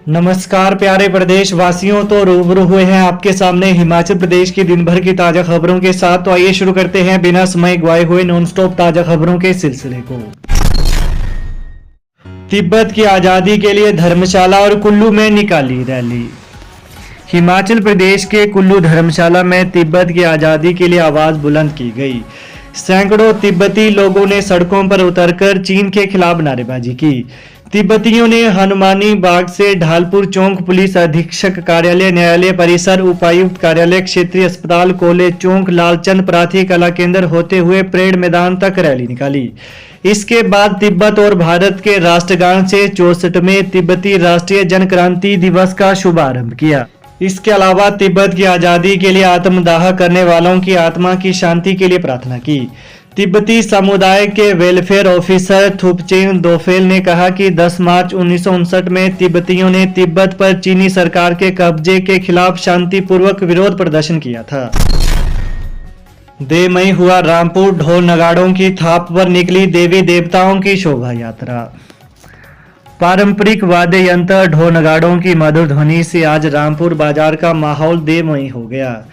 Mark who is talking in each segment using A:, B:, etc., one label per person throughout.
A: नमस्कार प्यारे प्रदेश वासियों, तो रूबरू हुए हैं आपके सामने हिमाचल प्रदेश की दिन भर की ताजा खबरों के साथ। तो आइए शुरू करते हैं बिना समय गवाए हुए नॉन स्टॉप ताजा खबरों के सिलसिले को। तिब्बत की आजादी के लिए धर्मशाला और कुल्लू में निकाली रैली। हिमाचल प्रदेश के कुल्लू धर्मशाला में तिब्बत की आजादी के लिए आवाज बुलंद की गई। सैकड़ों तिब्बती लोगों ने सड़कों पर उतरकर चीन के खिलाफ नारेबाजी की। तिब्बतियों ने हनुमानी बाग से ढालपुर चौक, पुलिस अधीक्षक कार्यालय, न्यायालय परिसर, उपायुक्त कार्यालय, क्षेत्रीय अस्पताल, कॉलेज चौक, लालचंद प्राथी कला केंद्र होते हुए परेड मैदान तक रैली निकाली। इसके बाद तिब्बत और भारत के राष्ट्रगान से 64वें तिब्बती राष्ट्रीय जन क्रांति दिवस का शुभारंभ किया। इसके अलावा तिब्बत की आजादी के लिए आत्मदाह करने वालों की आत्मा की शांति के लिए प्रार्थना की। तिब्बती समुदाय के वेलफेयर ऑफिसर थुपचेन दोफेल ने कहा कि 10 मार्च 1959 में तिब्बतियों ने तिब्बत पर चीनी सरकार के कब्जे के खिलाफ शांतिपूर्वक विरोध प्रदर्शन किया था। देमई हुआ रामपुर, ढोल नगाड़ों की थाप पर निकली देवी देवताओं की शोभा यात्रा। पारंपरिक वाद्य यंत्र ढोल नगाड़ों की मधुर ध्वनि से आज रामपुर बाजार का माहौल देवमयी हो गया।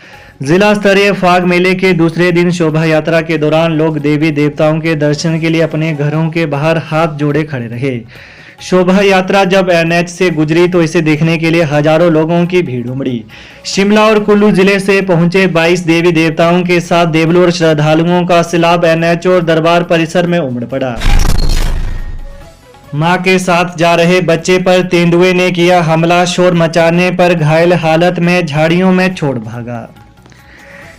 A: जिला स्तरीय फाग मेले के दूसरे दिन शोभा यात्रा के दौरान लोग देवी देवताओं के दर्शन के लिए अपने घरों के बाहर हाथ जोड़े खड़े रहे। शोभा यात्रा जब एनएच से गुजरी तो इसे देखने के लिए हजारों लोगों की भीड़ उमड़ी। शिमला और कुल्लू जिले से पहुंचे 22 देवी देवताओं के साथ देवलों और श्रद्धालुओं का सैलाब एनएच और दरबार परिसर में उमड़ पड़ा। मां के साथ जा रहे बच्चे पर तेंदुए ने किया हमला, शोर मचाने पर घायल हालत में झाड़ियों में छोड़ भागा।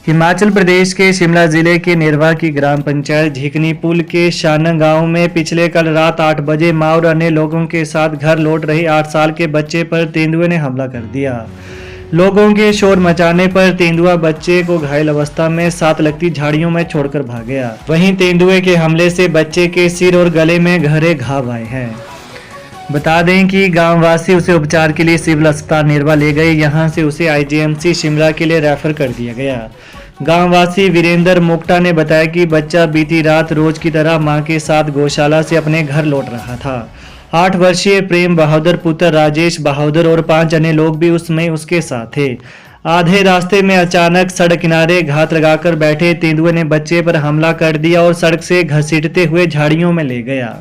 A: हिमाचल प्रदेश के शिमला जिले के नेरवा की ग्राम पंचायत झिकनी पुल के शाना गांव में पिछले कल रात 8 बजे मां और अन्य लोगों के साथ घर लौट रही 8 साल के बच्चे पर तेंदुए ने हमला कर दिया। लोगों के शोर मचाने पर तेंदुआ बच्चे को घायल अवस्था में साथ लगती झाड़ियों में छोड़कर भाग गया। वहीं तेंदुए के हमले से बच्चे के सिर और गले में गहरे घाव आए हैं। बता दें कि गांववासी उसे उपचार के लिए सिविल अस्पताल नेरवा ले गए। यहां से उसे आईजीएमसी शिमला के लिए रेफर कर दिया गया। गांववासी वीरेंद्र मोक्टा ने बताया कि बच्चा बीती रात रोज की तरह मां के साथ गौशाला से अपने घर लौट रहा था। 8 वर्षीय प्रेम बहादुर पुत्र राजेश बहादुर और 5 अन्य लोग भी उसमें उसके साथ थे। आधे रास्ते में अचानक सड़क किनारे घात लगाकर बैठे तेंदुए ने बच्चे पर हमला कर दिया और सड़क से घसीटते हुए झाड़ियों में ले गया।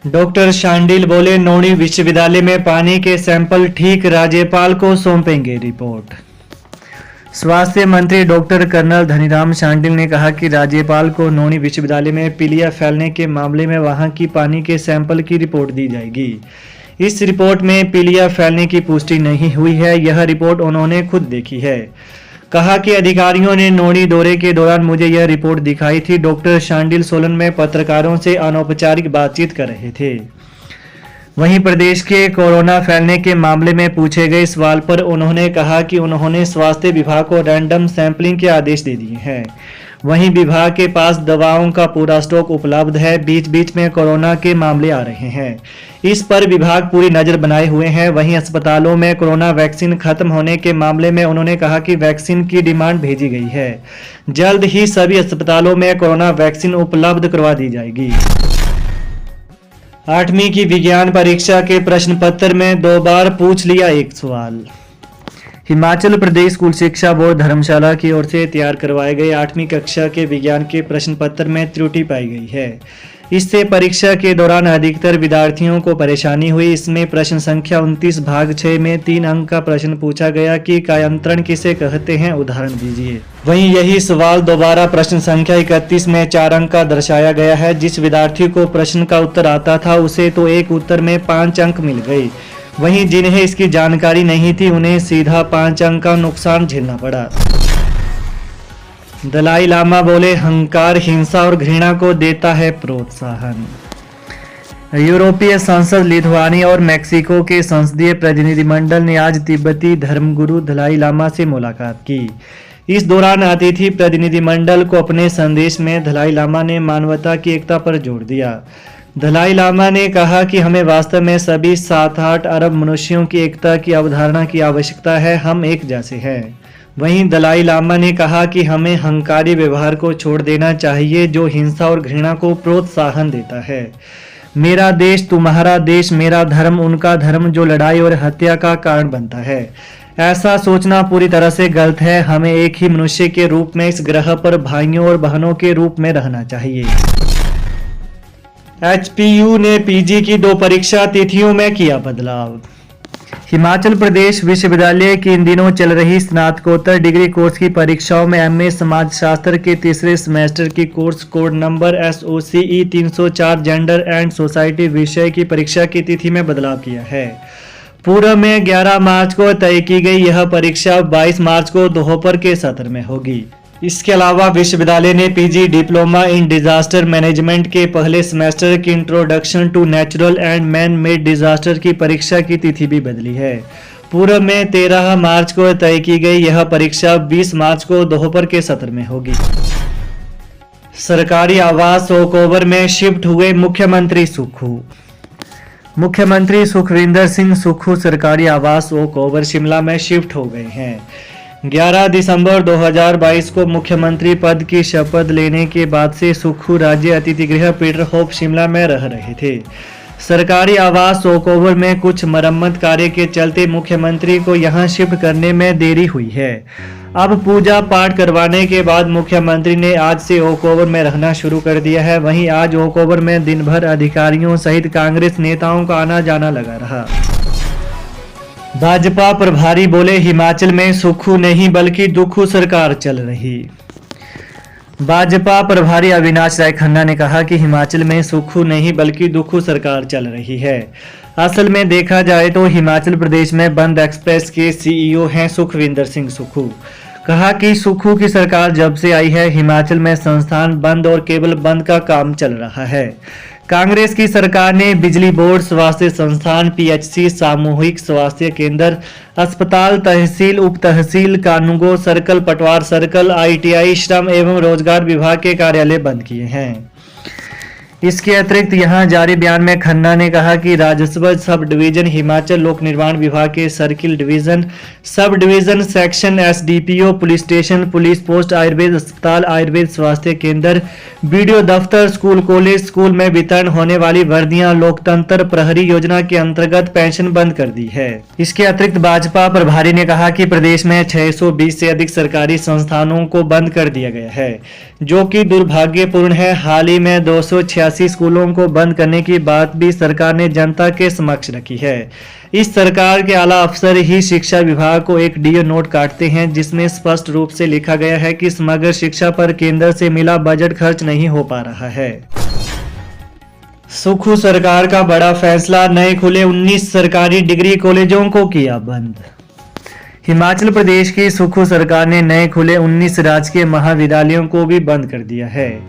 A: डॉक्टर शांडिल बोले, नौणी विश्वविद्यालय में पानी के सैंपल ठीक, राज्यपाल को सौंपेंगे रिपोर्ट। स्वास्थ्य मंत्री डॉक्टर कर्नल धनीराम शांडिल ने कहा कि राज्यपाल को नौणी विश्वविद्यालय में पीलिया फैलने के मामले में वहां की पानी के सैंपल की रिपोर्ट दी जाएगी। इस रिपोर्ट में पीलिया फैलने की पुष्टि नहीं हुई है। यह रिपोर्ट उन्होंने खुद देखी है। कहा कि अधिकारियों ने नौणी दौरे के दौरान मुझे यह रिपोर्ट दिखाई थी। डॉक्टर शांडिल सोलन में पत्रकारों से अनौपचारिक बातचीत कर रहे थे। वहीं प्रदेश के कोरोना फैलने के मामले में पूछे गए सवाल पर उन्होंने कहा कि उन्होंने स्वास्थ्य विभाग को रैंडम सैंपलिंग के आदेश दे दिए हैं। वहीं विभाग के पास दवाओं का पूरा स्टॉक उपलब्ध है। बीच बीच में कोरोना के मामले आ रहे हैं, इस पर विभाग पूरी नजर बनाए हुए हैं। वहीं अस्पतालों में कोरोना वैक्सीन खत्म होने के मामले में उन्होंने कहा कि वैक्सीन की डिमांड भेजी गई है। जल्द ही सभी अस्पतालों में कोरोना वैक्सीन उपलब्ध करवा दी जाएगी। 8वीं की विज्ञान परीक्षा के प्रश्न पत्र में 2 बार पूछ लिया एक सवाल। हिमाचल प्रदेश स्कूल शिक्षा बोर्ड धर्मशाला की ओर से तैयार करवाए गए 8वीं कक्षा के विज्ञान के प्रश्न पत्र में त्रुटि पाई गई है। इससे परीक्षा के दौरान अधिकतर विद्यार्थियों को परेशानी हुई। इसमें प्रश्न संख्या 29 भाग 6 में 3 अंक का प्रश्न पूछा गया कि कायांतरण किसे कहते हैं, उदाहरण दीजिए। वहीं यही सवाल दोबारा प्रश्न संख्या 31 में 4 अंक का दर्शाया गया है। जिस विद्यार्थी को प्रश्न का उत्तर आता था उसे तो एक उत्तर में 5 अंक मिल गए। वहीं जिन्हें इसकी जानकारी नहीं थी उन्हें सीधा 5 अंक का नुकसान झेलना पड़ा। दलाई लामा बोले, अहंकार हिंसा और घृणा को देता है प्रोत्साहन। यूरोपीय संसद, लिथुआनिया और मैक्सिको के संसदीय प्रतिनिधिमंडल ने आज तिब्बती धर्मगुरु दलाई लामा से मुलाकात की। इस दौरान अतिथि प्रतिनिधिमंडल को अपने संदेश में दलाई लामा ने मानवता की एकता पर जोर दिया। दलाई लामा ने कहा कि हमें वास्तव में सभी 7-8 अरब मनुष्यों की एकता की अवधारणा की आवश्यकता है। हम एक जैसे हैं। वहीं दलाई लामा ने कहा कि हमें अहंकारी व्यवहार को छोड़ देना चाहिए जो हिंसा और घृणा को प्रोत्साहन देता है। मेरा देश तुम्हारा देश मेरा धर्म उनका धर्म जो लड़ाई और हत्या का कारण बनता है। ऐसा सोचना पूरी तरह से गलत है। हमें एक ही मनुष्य के रूप में इस ग्रह पर भाइयों और बहनों के रूप में रहना चाहिए। एचपीयू ने पीजी की 2 परीक्षा तिथियों में किया बदलाव। हिमाचल प्रदेश विश्वविद्यालय की इन दिनों चल रही स्नातकोत्तर डिग्री कोर्स की परीक्षाओं में एमए समाजशास्त्र के तीसरे सेमेस्टर की course code number SOCE 304 gender and society विषय की परीक्षा की तिथि में बदलाव किया है। पूर्व में 11 मार्च को तय की गई यह परीक्षा 22 मार्च को दोपहर के सत्र में होगी। इसके अलावा विश्वविद्यालय ने PG diploma in disaster management के पहले सेमेस्टर की introduction to natural and man made disaster की परीक्षा की तिथि भी बदली है। पूर्व में 13 मार्च को तय की गई यह परीक्षा 20 मार्च को दोपहर के सत्र में होगी। सरकारी आवास ओकओवर में शिफ्ट हुए मुख्यमंत्री सुक्खू। मुख्यमंत्री सुखविंदर सिंह सुक्खू सरकारी आवास ओकओवर शिमला में शिफ्ट हो गए हैं। 11 दिसंबर 2022 को मुख्यमंत्री पद की शपथ लेने के बाद से सुक्खू राज्य अतिथि गृह पीटर होप शिमला में रह रहे थे। सरकारी आवास ओकओवर में कुछ मरम्मत कार्य के चलते मुख्यमंत्री को यहां शिफ्ट करने में देरी हुई है। अब पूजा पाठ करवाने के बाद मुख्यमंत्री ने आज से ओकओवर में रहना शुरू कर दिया है। वहीं आज ओकओवर में दिन भर अधिकारियों सहित कांग्रेस नेताओं का आना जाना लगा रहा। भाजपा प्रभारी बोले हिमाचल में सुक्खू नहीं बल्कि दुक्खू सरकार चल रही। भाजपा प्रभारी अविनाश राय खन्ना ने कहा कि हिमाचल में सुक्खू नहीं बल्कि दुक्खू सरकार चल रही है। असल में देखा जाए तो हिमाचल प्रदेश में बंद एक्सप्रेस के सीईओ हैं सुखविंदर सिंह सुक्खू। कहा कि सुक्खू की सरकार जब से आई है हिमाचल में संस्थान बंद और केवल बंद का काम चल रहा है। कांग्रेस की सरकार ने बिजली बोर्ड, स्वास्थ्य संस्थान, पीएचसी, सामूहिक स्वास्थ्य केंद्र, अस्पताल, तहसील, उप तहसील, कानूगो सर्कल, पटवार सर्कल, ITI, श्रम एवं रोजगार विभाग के कार्यालय बंद किए हैं। इसके अतिरिक्त यहां जारी बयान में खन्ना ने कहा कि राजस्व सब डिवीजन, हिमाचल लोक निर्माण विभाग के circle division, sub division, section, SDPO, police station, police post, Ayurveda अस्पताल, आयुर्वेद स्वास्थ्य केंद्र, BDO दफ्तर, स्कूल कॉलेज, स्कूल में वितरण होने वाली वर्दियां, लोकतंत्र प्रहरी योजना के अंतर्गत पेंशन बंद कर दी है। इसके अतिरिक्त भाजपा प्रभारी ने कहा कि प्रदेश में 620 से अधिक सरकारी संस्थानों को बंद कर दिया गया है, जो कि दुर्भाग्यपूर्ण है। हाल ही में 286 स्कूलों को बंद करने की बात भी सरकार ने जनता के समक्ष रखी है। इस सरकार के आला अफसर ही शिक्षा विभाग को एक DO नोट काटते हैं, जिसमें स्पष्ट रूप से लिखा गया है कि समग्र शिक्षा पर केंद्र से मिला बजट खर्च नहीं हो पा रहा है। सुक्खू सरकार का बड़ा फैसला, नए खुले 19 सरकारी डिग्री कॉलेजों को किया बंद। हिमाचल प्रदेश की सुक्खू सरकार ने नए खुले 19 राजकीय महाविद्यालयों को भी बंद कर दिया है।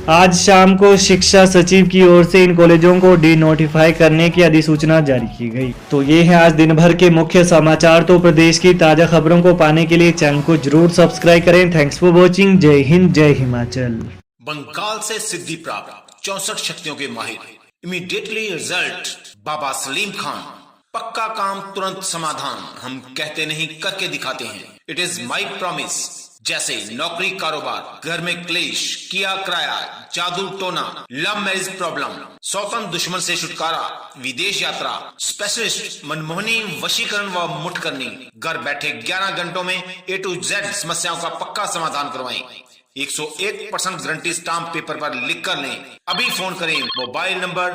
A: आज शाम को शिक्षा सचिव की ओर से इन कॉलेजों को डी-नोटिफाई करने की अधिसूचना जारी की गई। तो ये है आज दिन भर के मुख्य समाचार। तो प्रदेश की ताजा खबरों को पाने के लिए चैनल को जरूर सब्सक्राइब करें। Thanks for watching. जय हिंद, जय हिमाचल।
B: बंगाल से सिद्धि प्राप्त 64 शक्तियों के माहिर, इमीडिएटली रिजल्ट, बाबा सलीम खान। पक्का काम, तुरंत समाधान। हम कहते नहीं, करके दिखाते हैं। It is my promise. जैसे नौकरी, कारोबार, घर में क्लेश, किया किराया, जादू टोना, लव मैरिज प्रॉब्लम, स्वतंत्र दुश्मन से छुटकारा, विदेश यात्रा, स्पेशलिस्ट मनमोहनी, वशीकरण व मुठ करनी। घर बैठे 11 घंटों में A to Z समस्याओं का पक्का समाधान करवाएं। 101% गारंटी स्टाम्प पेपर पर लिख कर लें। अभी फोन करें। Mobile number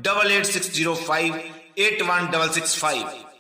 B: 8860581665।